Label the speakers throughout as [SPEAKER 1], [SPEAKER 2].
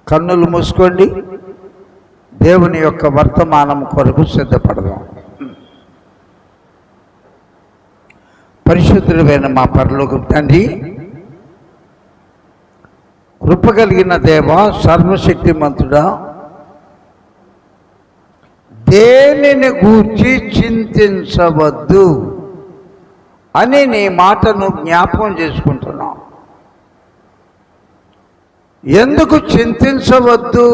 [SPEAKER 1] కన్నులు మూసుకోండి. దేవుని యొక్క వర్తమానం కొరకు సిద్ధపడదాం. పరిశుద్ధుడైన మా పరలోకపు తండ్రి, కృప కలిగిన దేవ, సర్వశక్తిమంతుడా, దేనిని గూర్చి చింతించవద్దు అని నీ మాటను జ్ఞాపకం చేసుకుంటున్నాం. ఎందుకు చింతించవద్దు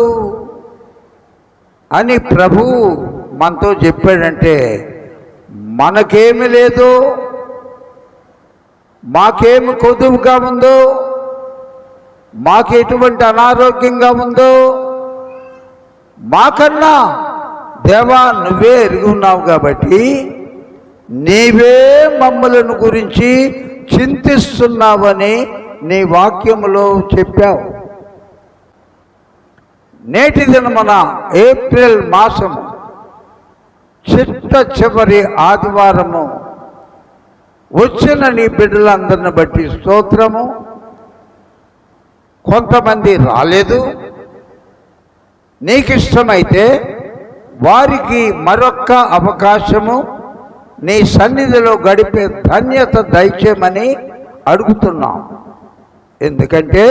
[SPEAKER 1] అని ప్రభువు మనతో చెప్పాడంటే, మనకేమి లేదు, మాకేమి కొదువుగా ఉందో, మాకు ఎటువంటి అనారోగ్యంగా ఉందో, మాకన్నా దేవా నువ్వే ఎరిగి ఉన్నావు కాబట్టి నీవే మమ్మలను గురించి చింతిస్తున్నావని నీ వాక్యములో చెప్పావు. నేటి దినమున ఏప్రిల్ మాసము చిట్ట చివరి ఆదివారము వచ్చిన నీ బిడ్డలందరిని బట్టి స్తోత్రము. కొంతమంది రాలేదు, నీకిష్టమైతే వారికి మరొక్క అవకాశము నీ సన్నిధిలో గడిపే ధన్యత దయచేయమని అడుగుతున్నాం. ఎందుకంటే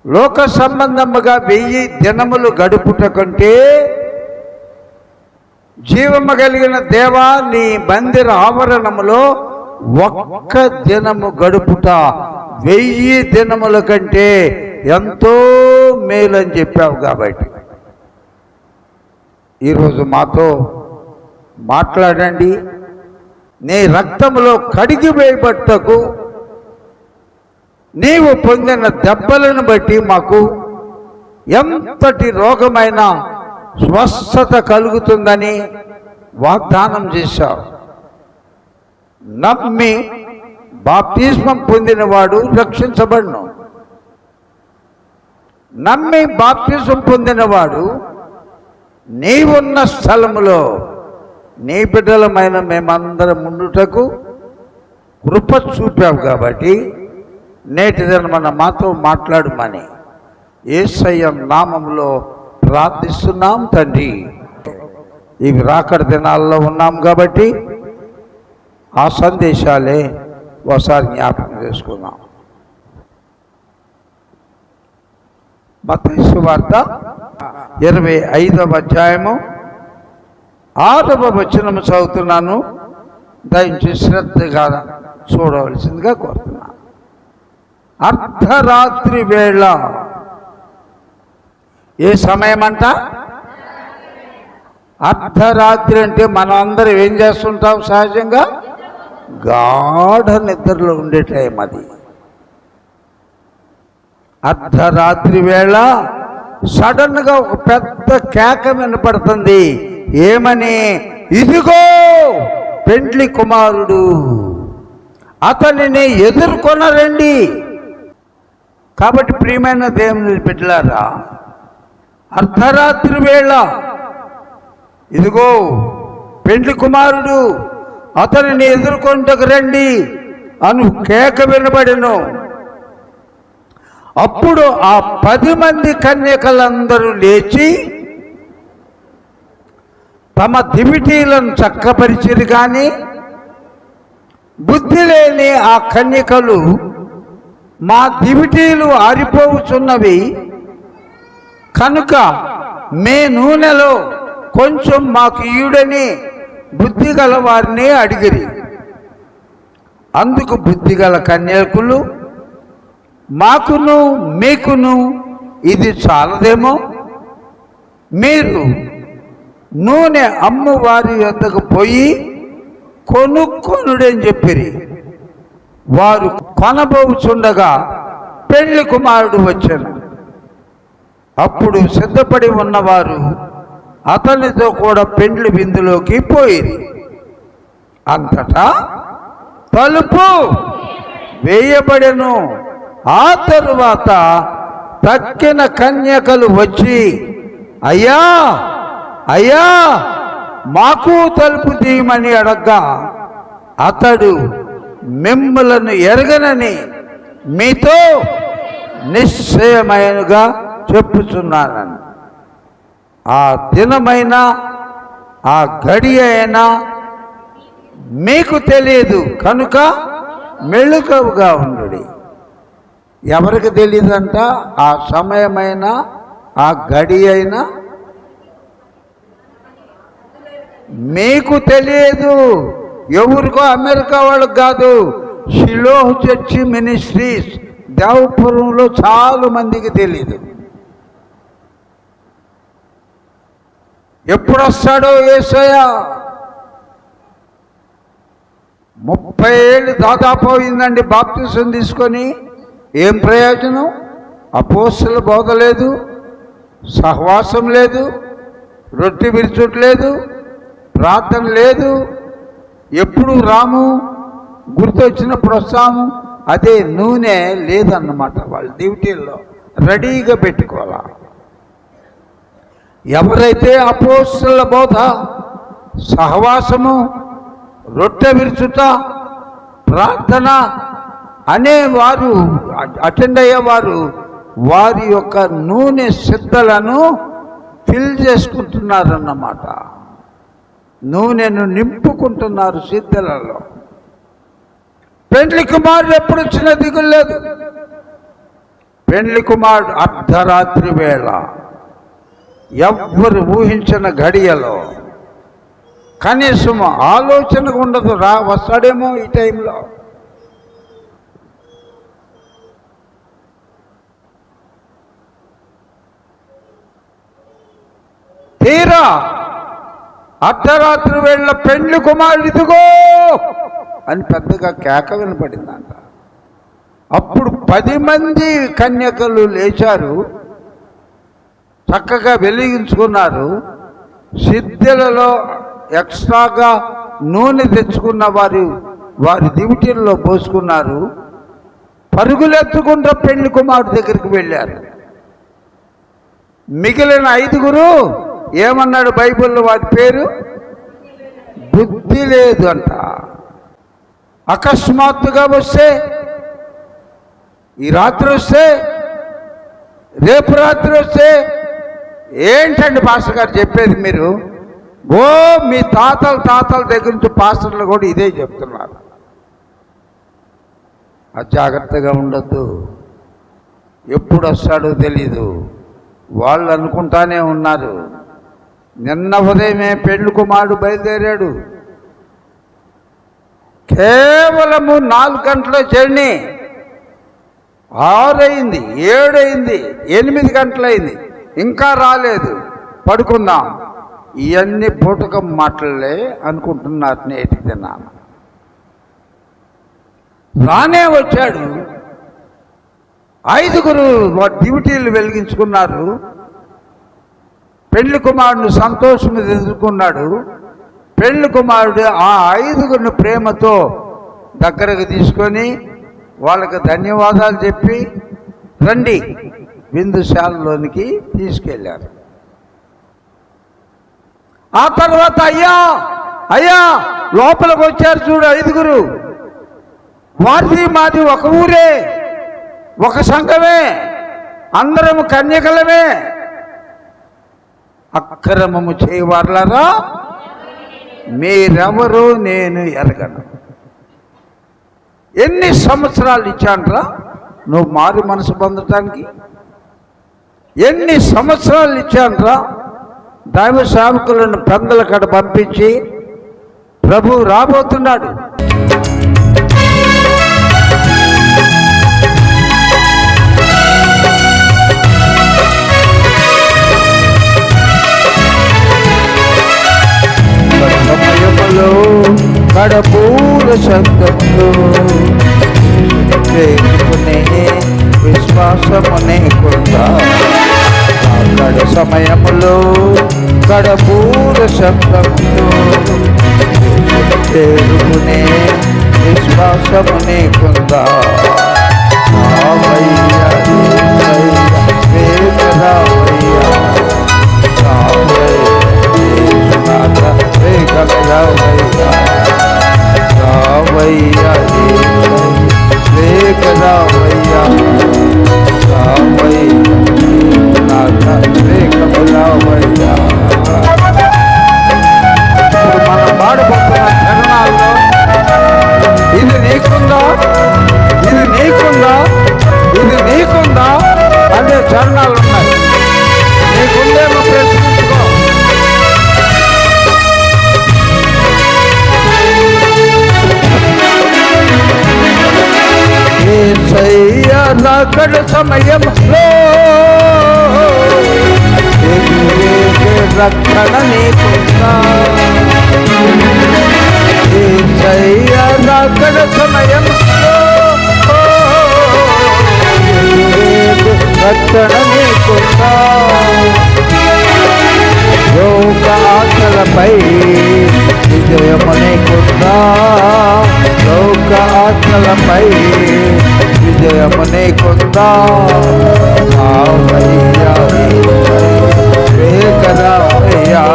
[SPEAKER 1] లోక సంబంధముగా 1000 దినములు గడుపుట కంటే జీవము కలిగిన దేవా నీ మందిర ఆవరణములో ఒక్క దినము గడుపుట 1000 దినముల కంటే ఎంతో మేలని చెప్పావు. కాబట్టి ఈరోజు మాతో మాట్లాడండి. నీ రక్తములో కడిగి వేయబట్టకు నీవు పొందిన దెబ్బలను బట్టి మాకు ఎంతటి రోగమైన స్వస్థత కలుగుతుందని వాగ్దానం చేశావు. నమ్మి బాప్తిస్మం పొందినవాడు రక్షించబడును. నమ్మి బాప్తిస్మం పొందినవాడు నీవున్న స్థలములో నీ బిడ్డలమైన మేమందరం ఉండుటకు కృప చూపావు. కాబట్టి నేటి దినమున మాతో మాట్లాడమని యేసయ్య నామములో ప్రార్థిస్తున్నాం తండ్రి. ఇవి రాకడ దినాల్లో ఉన్నాం కాబట్టి ఆ సందేశాలే ఒకసారి జ్ఞాపకం చేసుకున్నాం. మత్తయి సువార్త 25వ అధ్యాయము 6వ వచనము చదువుతున్నాను. దయచేసి శ్రద్ధగా చూడవలసిందిగా కోరుతున్నాను. అర్ధరాత్రి వేళ, ఏ సమయం అంట? అర్ధరాత్రి అంటే మనం అందరం ఏం చేస్తుంటాం? సహజంగా గాఢ నిద్రలో ఉండే టైం అది. అర్ధరాత్రి వేళ సడన్గా ఒక పెద్ద కేక వినపడుతుంది. ఏమని? ఇదిగో పెండ్లి కుమారుడు, అతనిని ఎదుర్కొనరండి. కాబట్టి ప్రియమైన దేవుని బిడ్డలారా, అర్ధరాత్రి వేళ ఇదిగో పెండ్లి కుమారుడు, అతనిని ఎదుర్కొంటకు రండి అను కేక వినబడెను. అప్పుడు ఆ 10 మంది కన్యకలందరూ లేచి తమ దివిటీలను చక్కపరిచిరి. కానీ బుద్ధి లేని ఆ కన్యకలు, మా దివిటీలు ఆరిపోవుచున్నవి కనుక మే నూనెలో కొంచెం మాకు ఇయుడని బుద్ధి గల వారిని అడిగిరి. అందుకు బుద్ధిగల కన్యకులు, మాకును మీకును ఇది చాలదేమో, మీరు నూనె అమ్ము వారి వద్దకు పోయి కొనుక్కొనుడని చెప్పిరి. వారు కొనబోచుండగా పెళ్లి కుమారుడు వచ్చాను. అప్పుడు సిద్ధపడి ఉన్నవారు అతనితో కూడా పెండ్లి విందులోకి పోయిరి. అంతటా తలుపు వేయబడెను. ఆ తరువాత తక్కిన కన్యకలు వచ్చి, అయ్యా అయ్యా మాకు తలుపు తీయమని అడగ్గా, అతడు మిమ్ములను ఎరగనని మీతో నిశ్చయమైనగా చెప్పుచున్నానని. ఆ దినమైన ఆ గడి అయినా మీకు తెలియదు కనుక మెళుకువగా ఉండుడి. ఎవరికి తెలియదంట? ఆ సమయమైన ఆ గడి అయినా మీకు తెలియదు. ఎవరికో అమెరికా వాళ్ళకి కాదు, షిలోహ్ చర్చి మినిస్ట్రీస్ దేవపురంలో చాలా మందికి తెలియదు. ఎప్పుడు వస్తాడో యేసయ్య? 30 ఏళ్ళు దాదాపు అయిందండి బాప్తిసం తీసుకొని. ఏం ప్రయోజనం? అపోస్తల బోధ లేదు, సహవాసం లేదు, రొట్టె విరుచుట్లేదు, ప్రార్థన లేదు. ఎప్పుడు రాము, గుర్తొచ్చినప్పుడు వస్తాము. అదే నూనె లేదన్నమాట వాళ్ళ డ్యూటీల్లో, రెడీగా పెట్టుకోవాలా. ఎవరైతే అపోస్తల బోధ, సహవాసము, రొట్టె విరుచుట, ప్రార్థన అనేవారు అటెండ్ అయ్యేవారు వారి యొక్క నూనె సిద్ధలను ఫిల్ చేసుకుంటున్నారన్నమాట. నూనెను నింపుకుంటున్నారు సిద్ధలలో. పెండ్లి కుమారుడు ఎప్పుడు వచ్చినా దిగులు లేదు. పెండ్లి కుమారుడు అర్ధరాత్రి వేళ, ఎవ్వరు ఊహించిన గడియలో, కనీసం ఆలోచన ఉండదు వస్తాడేమో ఈ టైంలో. తీరా అర్ధరాత్రి వేళ పెండ్లి కుమారుడు ఇదిగో అని పెద్దగా కేక వినపడిందంట. అప్పుడు 10 మంది కన్యకలు లేచారు, చక్కగా వెలిగించుకున్నారు. సిద్ధులలో ఎక్స్ట్రాగా నూనె తెచ్చుకున్న వారి దివిటీల్లో పోసుకున్నారు. పరుగులెత్తుకుంటూ పెళ్లి కుమారుడు దగ్గరికి వెళ్ళారు. మిగిలిన 5 ఏమన్నాడు బైబిల్లో? వారి పేరు బుద్ధి లేదు అంట. అకస్మాత్తుగా వస్తే, ఈ రాత్రి వస్తే, రేపు రాత్రి వస్తే, ఏంటండి పాస్టర్ గారు చెప్పేది మీరు? మీ తాతల దగ్గర నుంచి పాస్టర్లు కూడా ఇదే చెప్తున్నారు. అజాగ్రత్తగా ఉండద్దు. ఎప్పుడు వస్తాడో తెలీదు. వాళ్ళు అనుకుంటానే ఉన్నారు. నిన్న ఉదయమే పెళ్లి కుమారుడు బయలుదేరాడు. కేవలము 4 గంటల జర్నీ. 6 అయింది, 7 అయింది, 8 గంటలైంది, ఇంకా రాలేదు. పడుకుందాం. ఇవన్నీ బూటకం మాటలే అనుకుంటున్నారు నేటి దినాన. రానే వచ్చాడు. 5 డ్యూటీలు వెలిగించుకున్నారు. పెళ్లి కుమారుడు సంతోషము ఎదుర్కొన్నాడు. పెళ్లి కుమారుడు ఆ 5 ప్రేమతో దగ్గరకు తీసుకొని వాళ్ళకి ధన్యవాదాలు చెప్పి రండి విందుశాలలోనికి తీసుకెళ్ళారు. ఆ తర్వాత అయ్యా లోపలికి వచ్చారు చూడు 5. వారిది మాది ఒక ఊరే, ఒక సంఘమే, అందరము కన్యకలమే. అక్రమము చేయవారులారా మీరెవరో నేను ఎరగను. ఎన్ని సంవత్సరాలు ఇచ్చాంట్రా నువ్వు మారు మనసు పొందటానికి? ఎన్ని సంవత్సరాలు ఇచ్చాంట్రా? దైవ సేవకులను పెందల కడ పంపించి ప్రభు రాబోతున్నాడు. సమయములో కడపూర శబ్దంలో చేరుకునే విశ్వాసమునే కొందా. కడ సమయములో కడపూర శబ్దంలో చేరుకునే విశ్వాసమునే కొందా. రావయ్యా చరణాలు ఉన్నాయి, నీకుందేమో ప్రశ్నించుకో. యేసయ్య రాకడ సమయంలో రక్షణ నీకుందా? యేసయ్య రాకడ సమయంలో రక్షణ నీకుందా? లోక ఆశలపై విజయము నీకుందా? లోక ఆశలపై విజయము నీకుందా? రావయ్యా వేగరావయ్యా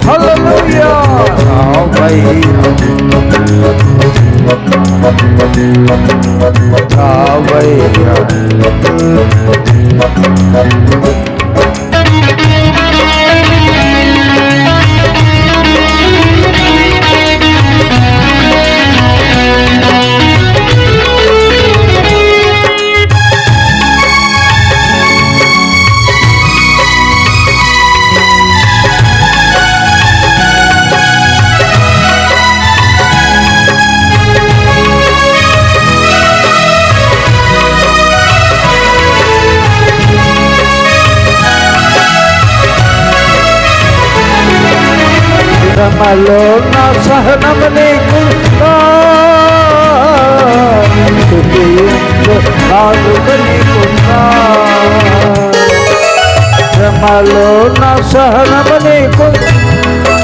[SPEAKER 1] హల్లెలూయా రావయ్యా రావయ్యా. శ్రమలో నా సహనము నీకుందా? నాలుక నీకుందా? శ్రమలో నా సహనము నీకుందా?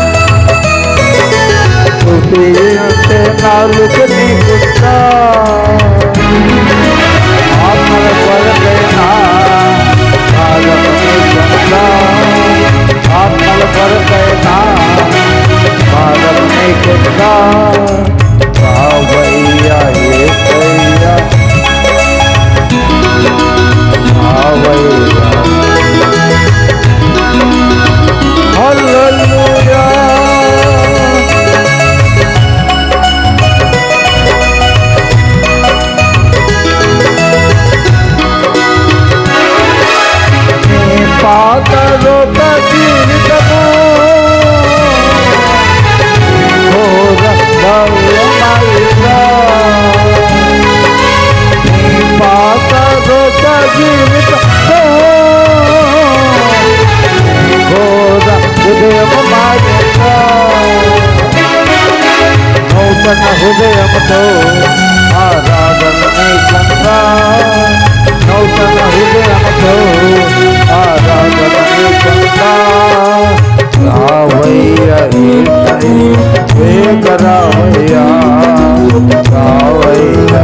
[SPEAKER 1] నాలుక నీకుందా? ఆత్మల కొరకైనా కాలము నీకుందా? ఆత్మల కొరకైనా కాలము నీకుందా? రావయ్యా యేసయ్యా రావయ్యా. హల్లెలూయా. పాత లోక జీవితము ఘోర భయమైనా, పాత లోక జీవితము ఘోర హృదయమైనా, నూతన హృదయముతో ఆరాధన నీకందా? నూతన హృదయముతో ఆరాధన నీకందా? రావయ్యా వేగ రావయ్యా రావయ్యా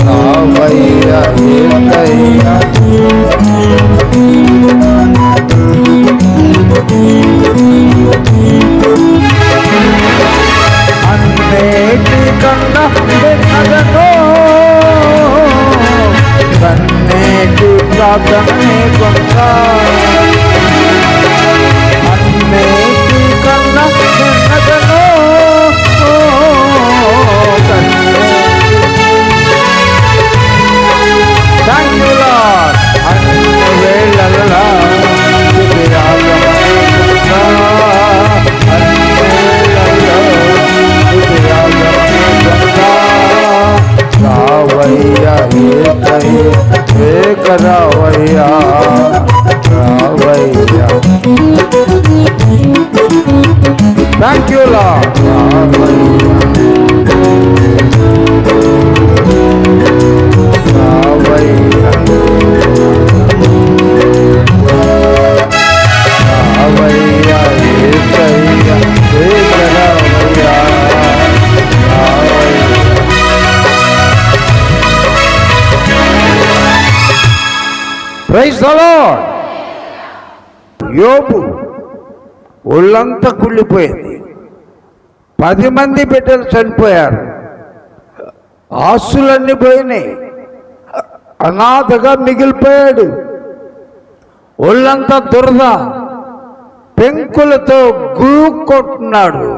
[SPEAKER 1] రావయ్యా ఏకయ్యా. అన్నేటి కన్నా విన్నదనో కన్నేటి ప్రార్థన నీకుందా? అన్నేటి కన్నా విన్నదనో అన్ని వేళలా రావయ్యా ఏక రావయ్యా రావయ్యా. Thank you lord. రావయ్యా రావయ్యా ఏకయ్యా ఏక రావయ్యా రావయ్యా. Praise the lord. యోబు ఒళ్ళంతా కుళ్ళిపోయింది. 10 మంది బిడ్డలు చనిపోయారు, ఆస్తులన్నీ పోయినాయి, అనాథగా మిగిలిపోయాడు. ఒళ్ళంతా దురద, పెంకులతో కొట్టున్నాడు.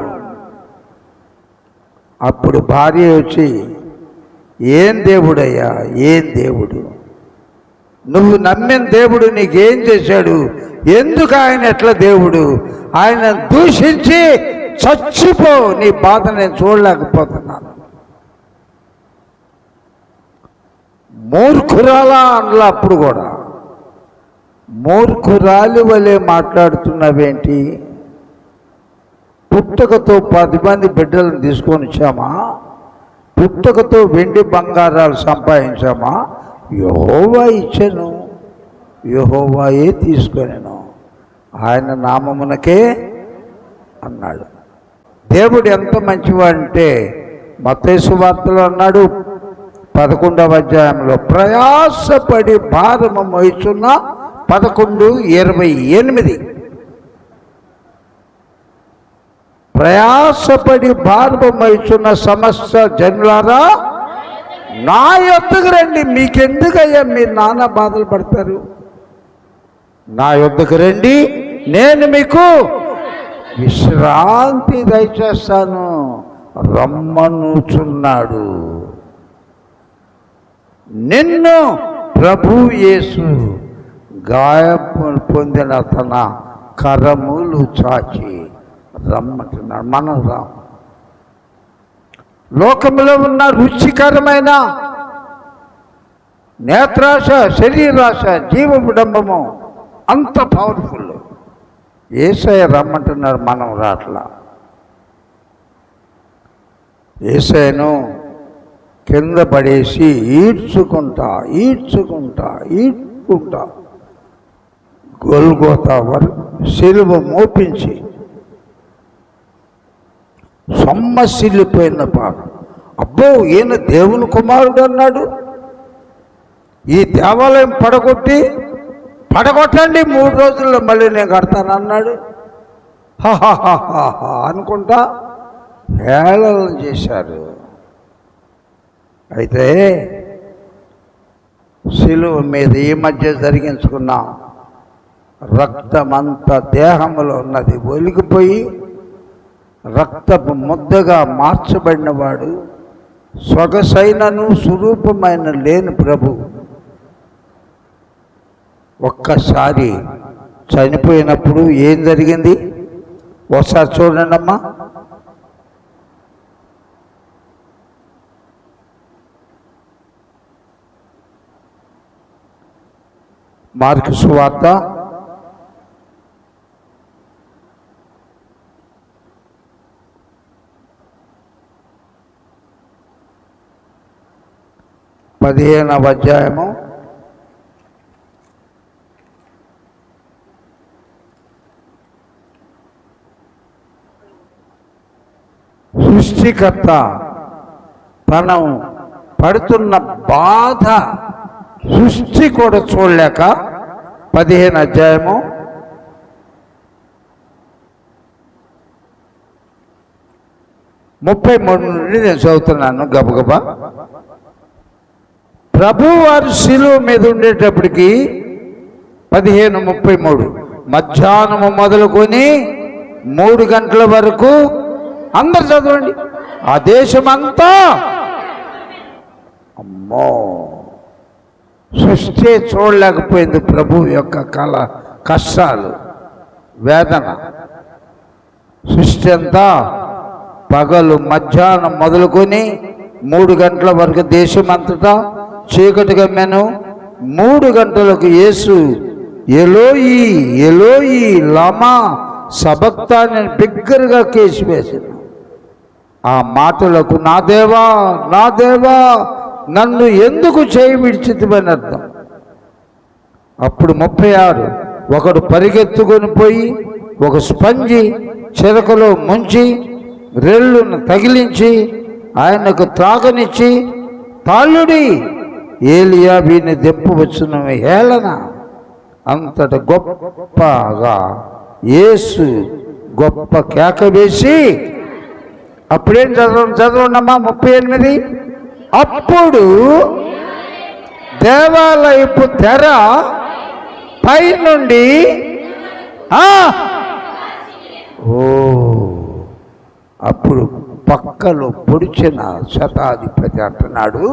[SPEAKER 1] అప్పుడు భార్య వచ్చి, ఏం దేవుడయ్యా, ఏం దేవుడు, నువ్వు నమ్మిన దేవుడు నీకేం చేశాడు, ఎందుకు ఆయన ఎట్లా దేవుడు, ఆయన దూషించి చచ్చిపో, నీ బాధ నేను చూడలేకపోతున్నాను. మూర్ఖురాలా అనలా, అప్పుడు కూడా మూర్ఖురాలి వలె మాట్లాడుతున్నావేంటి, పుట్టుకతో 10 మంది బిడ్డలను తీసుకొని వచ్చామా, పుట్టుకతో వెండి బంగారాలు సంపాదించామా, యెహోవా ఇచ్చెను, యెహోవాయే తీసుకొనెను, ఆయన నామమునకే అన్నాడు. దేవుడు ఎంత మంచివాడంటే మత్తయి సువార్తలో అన్నాడు 11వ అధ్యాయంలో, ప్రయాసపడి భారము మోయుచున్న 11:28, ప్రయాసపడి భారము మోయుచున్న సమస్త జనులారా నా యొద్దకు రండి. మీకెందుకయ్యా మీరు నానా బాధలు పడతారు, నా యొద్దకు రండి, నేను మీకు విశ్రాంతి దయచేస్తాను రమ్మనుచున్నాడు. నిన్ను ప్రభు యేసు గాయము పొందిన తన కరములు చాచి రమ్మంటున్నాడు. మనం రాం. లోకంలో ఉన్న రుచికరమైన నేత్రాశ, శరీరాశ, జీవవిడంబము అంత పవర్ఫుల్. యేసయ్య రమ్మంటున్నాడు, మనం రాట్లా. యేసయ్యను కింద పడేసి ఈడ్చుకుంటా గొల్గోతా వరకు సిలువ మోపించి సొమ్మసిల్లిపోయిన పాప. అబ్బో, ఈయన దేవుని కుమారుడు అన్నాడు, ఈ దేవాలయం పడగొట్టండి 3 రోజుల్లో మళ్ళీ నేను కడతానన్నాడు. అనుకుంటా హేళన చేశారు. అయితే శిలువ మీద ఈ మధ్య జరిగించుకున్న రక్తమంతా దేహంలో ఉన్నది ఒలిగిపోయి రక్తపు ముద్దగా మార్చబడినవాడు, సొగసైనను స్వరూపమైన లేని ప్రభు ఒక్కసారి చనిపోయినప్పుడు ఏం జరిగింది ఒకసారి చూడండి అమ్మా. మార్కు సువార్త 15వ అధ్యాయము సృష్టికర్త తను పడుతున్న బాధ సృష్టి కూడా చూడలేక 15వ అధ్యాయము 33 నుండి నేను చదువుతున్నాను గబగబా. ప్రభు వారు శిలువ మీద ఉండేటప్పటికి 15:33 మధ్యాహ్నము మొదలుకొని 3 గంటల వరకు, అందరు చదవండి, ఆ దేశమంతా, అమ్మో, సృష్టి చూడలేకపోయింది ప్రభు యొక్క కష్టాలు, వేదన. సృష్టి అంతా పగలు మధ్యాహ్నం మొదలుకొని 3 గంటల వరకు దేశమంతటా చీకటి గమ్మెను. 3 గంటలకు యేసు ఎలోయి ఎలోయి లమా సబక్తాని బిగ్గరగా కేసి వేసాను. ఆ మాటలకు నా దేవా నా దేవా నన్ను ఎందుకు చేయి విడిచితివని అర్థం. అప్పుడు 36 ఒకడు పరిగెత్తుకొని పోయి ఒక స్పంజి చిరకలో ముంచి రెల్లును తగిలించి ఆయనకు త్రాగనిచ్చి, తాళ్ళుడి ఏలియా వీని దెప్పవచ్చున హేళన. అంతట గొప్పగా యేసు గొప్ప కేక వేసి, అప్పుడేం చదవండమ్మా 38. అప్పుడు దేవాలయపు తెర పైనుండి అప్పుడు పక్కలో పొడిచిన శతాధిపతి అంటున్నాడు,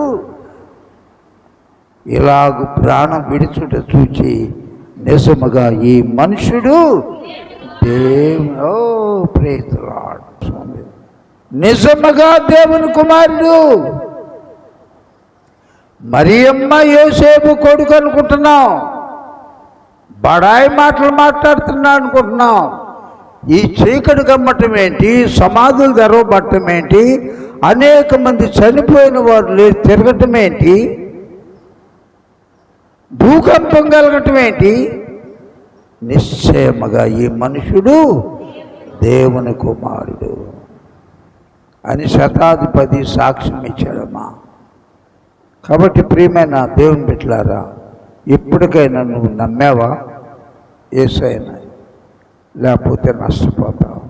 [SPEAKER 1] ఇలాగు ప్రాణం విడుచుట చూచి నిజముగా ఈ మనుషుడు ప్రైజ్ ది లార్డ్, నిజముగా దేవుని కుమారుడు. మరియమ్మ యోసేపు కొడుకు అనుకుంటున్నాం, బడాయి మాటలు మాట్లాడుతున్నా అనుకుంటున్నాం. ఈ చీకటి గమ్మటం ఏంటి, సమాధులు తెరవబట్టం ఏంటి, అనేక మంది చనిపోయిన వారు తిరగటం ఏంటి, భూకంపం కలగటం ఏంటి? నిశ్చయముగా ఈ మనుషుడు దేవుని కుమారుడు అని శతాధిపతి సాక్ష్యం ఇచ్చాడమ్మా. కాబట్టి ప్రియమైన దేవుని బిడ్డలారా, ఇప్పటికైనా నువ్వు నమ్మావా యేసయ్యను? లేకపోతే నష్టపోతావు.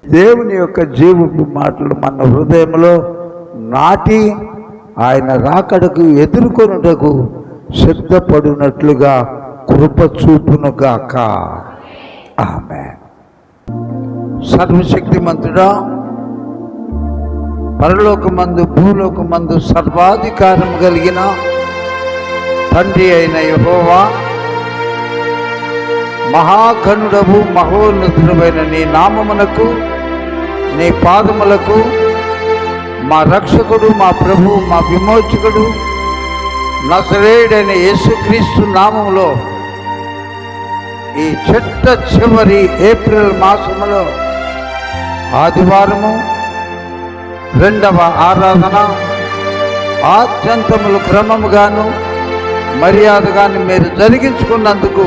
[SPEAKER 1] దేవుని యొక్క జీవపు మాటలు మన హృదయంలో నాటి ఆయన రాకడకు ఎదుర్కొనుటకు సిద్ధపడినట్లుగా కృప చూపునుగాక. ఆమేన్. సర్వశక్తిమంతుడా, పరలోకమందు భూలోకమందు సర్వాధికారం కలిగిన తండ్రి అయిన యెహోవా, మహాగణుడవు మహోన్నతుడమైన నీ నామమునకు, నీ పాదములకు, మా రక్షకుడు, మా ప్రభువు, మా విమోచకుడు నజరేయుడైన యేసుక్రీస్తు నామములో ఈ చివరి ఏప్రిల్ మాసములో ఆదివారము 2వ ఆరాధన ఆద్యంతములు క్రమముగాను మర్యాదగాను మీరు జరిగించుకున్నందుకు,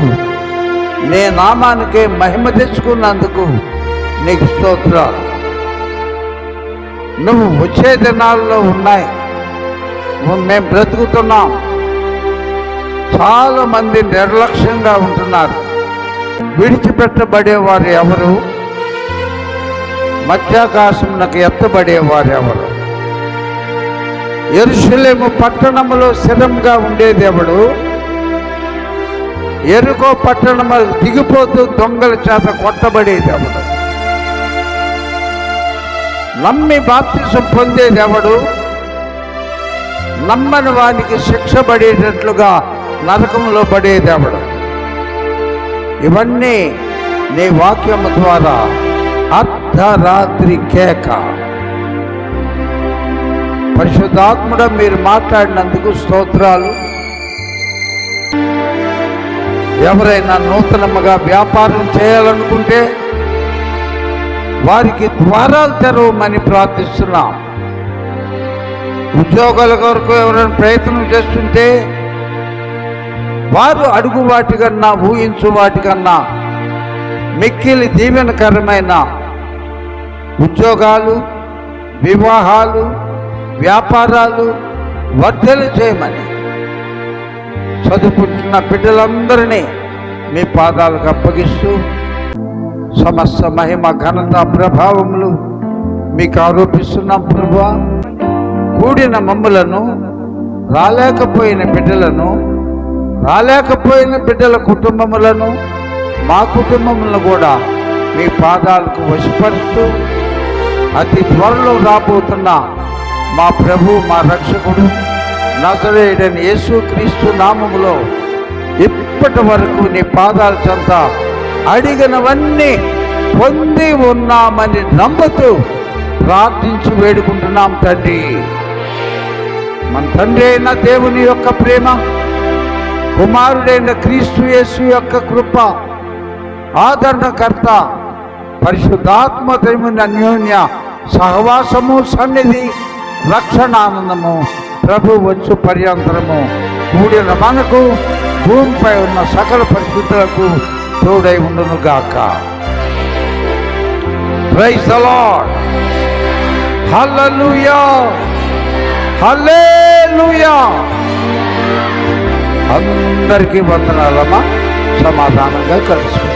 [SPEAKER 1] నీ నామానికే మహిమ తెచ్చుకున్నందుకు నీకు స్తోత్రాలు. నువ్వు వచ్చే దినాల్లో ఉన్నాయి, మేము బ్రతుకుతున్నాం. చాలా మంది నిర్లక్ష్యంగా ఉంటున్నారు. విడిచిపెట్టబడేవారు ఎవరు? మధ్యాకాశమునకు ఎత్తబడేవారు ఎవరు? యెరూషలేము పట్టణములో స్థిరంగా ఉండేది ఎవడు? యెరికో పట్టణము దిగిపోతూ దొంగల చేత కొట్టబడేది ఎవడు? నమ్మి బాప్తిసం పొందేది ఎవడు? నమ్మని వానికి శిక్ష పడేటట్లుగా నరకంలో పడేది ఎవడు? ఇవన్నీ నీ వాక్యము ద్వారా అర్ధరాత్రి కేక. పరిశుద్ధాత్ముడ మీరు మాట్లాడినందుకు స్తోత్రాలు. ఎవరైనా నూతనముగా వ్యాపారం చేయాలనుకుంటే వారికి ద్వారాలు తెరవమని ప్రార్థిస్తున్నాం. ఉద్యోగాల కొరకు ఎవరైనా ప్రయత్నం చేస్తుంటే వారు అడుగు వాటికన్నా ఊహించు వాటికన్నా మిక్కిలి దీవెనకరమైన ఉద్యోగాలు, వివాహాలు, వ్యాపారాలు వర్ధలు చేయమని చదువుకుంటున్న బిడ్డలందరినీ మీ పాదాలకు అప్పగిస్తూ సమస్త మహిమ ఘనత ప్రభావములు మీకు ఆరోపిస్తున్నాం ప్రభువా. కూడిన మమ్ములను, రాలేకపోయిన బిడ్డల కుటుంబములను, మా కుటుంబములను కూడా మీ పాదాలకు వశపరుస్తూ అతి త్వరలో రాబోతున్న మా ప్రభు, మా రక్షకుడు నజరేయుడైన యేసుక్రీస్తు నామములో ఇప్పటి వరకు నీ పాదాల చెంత అడిగినవన్నీ పొంది ఉన్నామని నమ్ముతూ ప్రార్థించి వేడుకుంటున్నాం తండ్రి. మన తండ్రి అయిన దేవుని యొక్క ప్రేమ, కుమారుడైన క్రీస్తు యేసు యొక్క కృప, ఆదరణకర్త పరిశుద్ధాత్మ దేవుని అన్యోన్య సహవాసము, సన్నిధి, రక్షణానందము ప్రభు వచ్చు పర్యంతరము కూడిన మనకు, భూమిపై ఉన్న సకల పరిశుద్ధులకు తోడై ఉండును గాక. Praise the Lord. Hallelujah, hallelujah. అందరికీ వందనాలమ్మా. సమాధానంగా కలుసుకుంటాం.